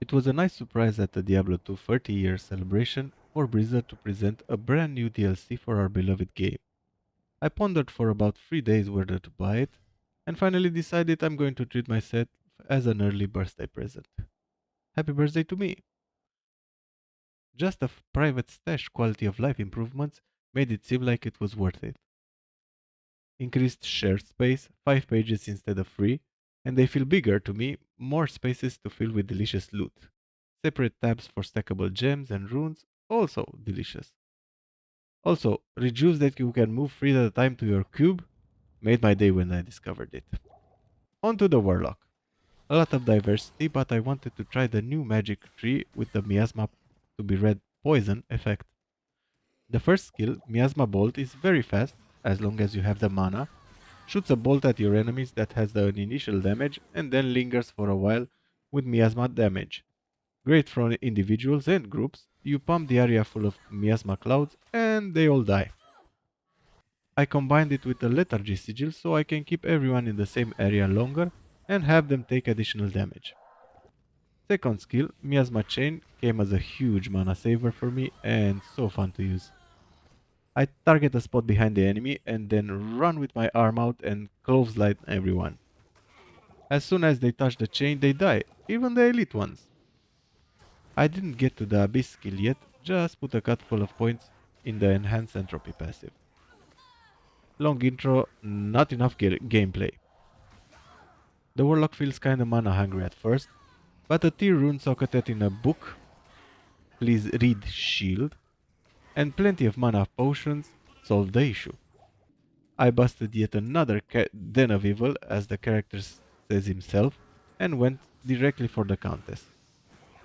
It was a nice surprise at the Diablo 2 30-year celebration for Blizzard to present a brand new DLC for our beloved game. I pondered for about 3 days whether to buy it, and finally decided I'm going to treat myself as an early birthday present. Happy birthday to me! Just a private stash quality of life improvements made it seem like it was worth it. Increased shared space, 5 pages instead of 3, and they feel bigger to me, more spaces to fill with delicious loot. Separate tabs for stackable gems and runes, also delicious. Also, reduce that you can move 3 at a time to your cube, made my day when I discovered it. On to the Warlock. A lot of diversity, but I wanted to try the new magic tree with the miasma to be read poison effect. The first skill, Miasma Bolt, is very fast, as long as you have the mana, shoots a bolt at your enemies that has the initial damage and then lingers for a while with miasma damage. Great for individuals and groups, you pump the area full of miasma clouds and they all die. I combined it with a lethargy sigil so I can keep everyone in the same area longer and have them take additional damage. Second skill, Miasma Chain, came as a huge mana saver for me and so fun to use. I target a spot behind the enemy and then run with my arm out and clothesline everyone. As soon as they touch the chain, they die, even the elite ones. I didn't get to the Abyss skill yet, just put a couple of points in the Enhanced Entropy passive. Long intro, not enough gameplay. The Warlock feels kinda mana hungry at first, but a tier rune socketed in a book, please read shield, and plenty of mana potions solved the issue. I busted yet another den of evil, as the character says himself, and went directly for the Countess.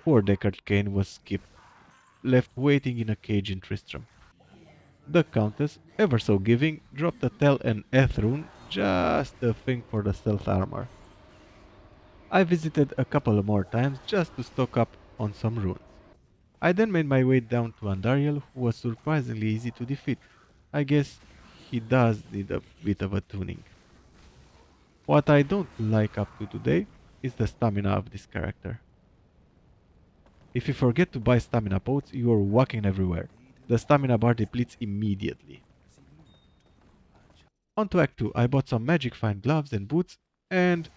Poor Deckard Cain was skipped, left waiting in a cage in Tristram. The Countess, ever so giving, dropped a TAL+ETH rune, just the thing for the stealth armor. I visited a couple more times just to stock up on some runes. I then made my way down to Andariel, who was surprisingly easy to defeat. I guess he does need a bit of a tuning. What I don't like up to today is the stamina of this character. If you forget to buy stamina pots, you are walking everywhere. The stamina bar depletes immediately. On to Act 2, I bought some magic fine gloves and boots, and,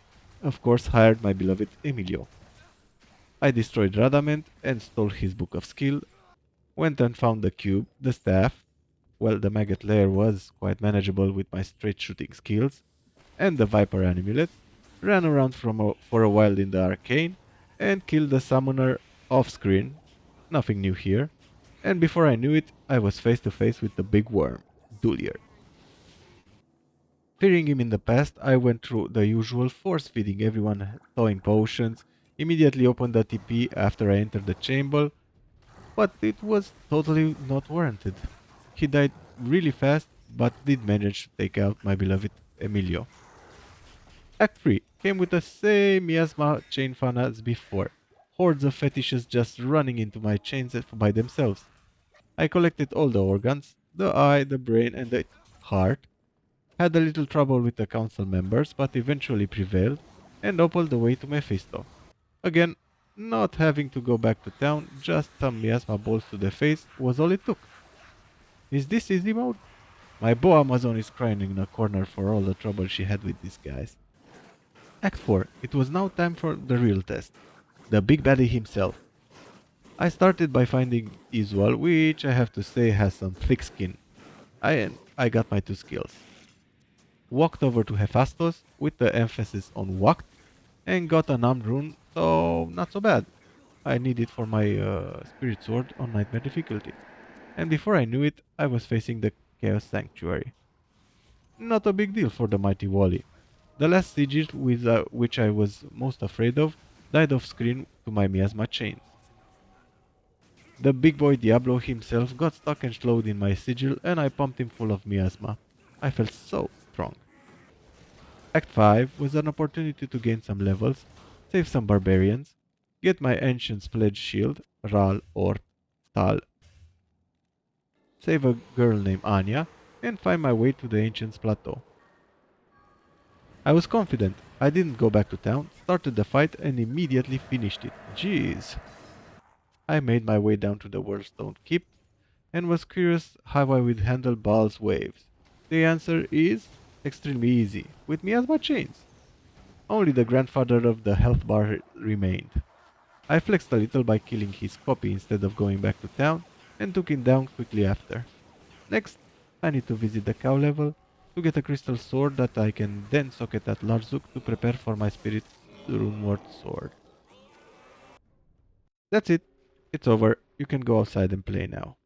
of course, hired my beloved Emilio. I destroyed Radament and stole his book of skill, went and found the cube, the staff, well, the maggot lair was quite manageable with my straight shooting skills, and the Viper amulet, ran around for a while in the arcane, and killed the summoner off-screen, nothing new here, and before I knew it, I was face to face with the big worm, Dulier. Fearing him in the past, I went through the usual force-feeding everyone throwing potions, immediately opened the TP after I entered the chamber, but it was totally not warranted. He died really fast, but did manage to take out my beloved Emilio. Act 3 came with the same miasma chain fun as before. Hordes of fetishes just running into my chains by themselves. I collected all the organs, the eye, the brain and the heart. Had a little trouble with the council members, but eventually prevailed and opened the way to Mephisto. Again, not having to go back to town, just some miasma balls to the face was all it took. Is this easy mode? My boa Amazon is crying in a corner for all the trouble she had with these guys. Act 4. It was now time for the real test. The big baddie himself. I started by finding Isual, which I have to say has some thick skin. I got my 2 skills. Walked over to Hephaestus with the emphasis on walked and got an armed rune, so not so bad. I need it for my spirit sword on nightmare difficulty. And before I knew it, I was facing the Chaos Sanctuary. Not a big deal for the mighty Wally. The last sigil with which I was most afraid of died off screen to my miasma chains. The big boy Diablo himself got stuck and slowed in my sigil and I pumped him full of miasma. I felt so strong. Act 5 was an opportunity to gain some levels, save some barbarians, get my Ancient's Pledge shield, RAL+ORT+TAL, save a girl named Anya, and find my way to the Ancient's Plateau. I was confident. I didn't go back to town, started the fight, and immediately finished it. Jeez. I made my way down to the Whirlstone Keep and was curious how I would handle Baal's waves. The answer is extremely easy, with me as my chains. Only the grandfather of the health bar remained. I flexed a little by killing his copy instead of going back to town, and took him down quickly after. Next, I need to visit the cow level to get a crystal sword that I can then socket at Larzuk to prepare for my spirit's Runeword sword. That's it. It's over. You can go outside and play now.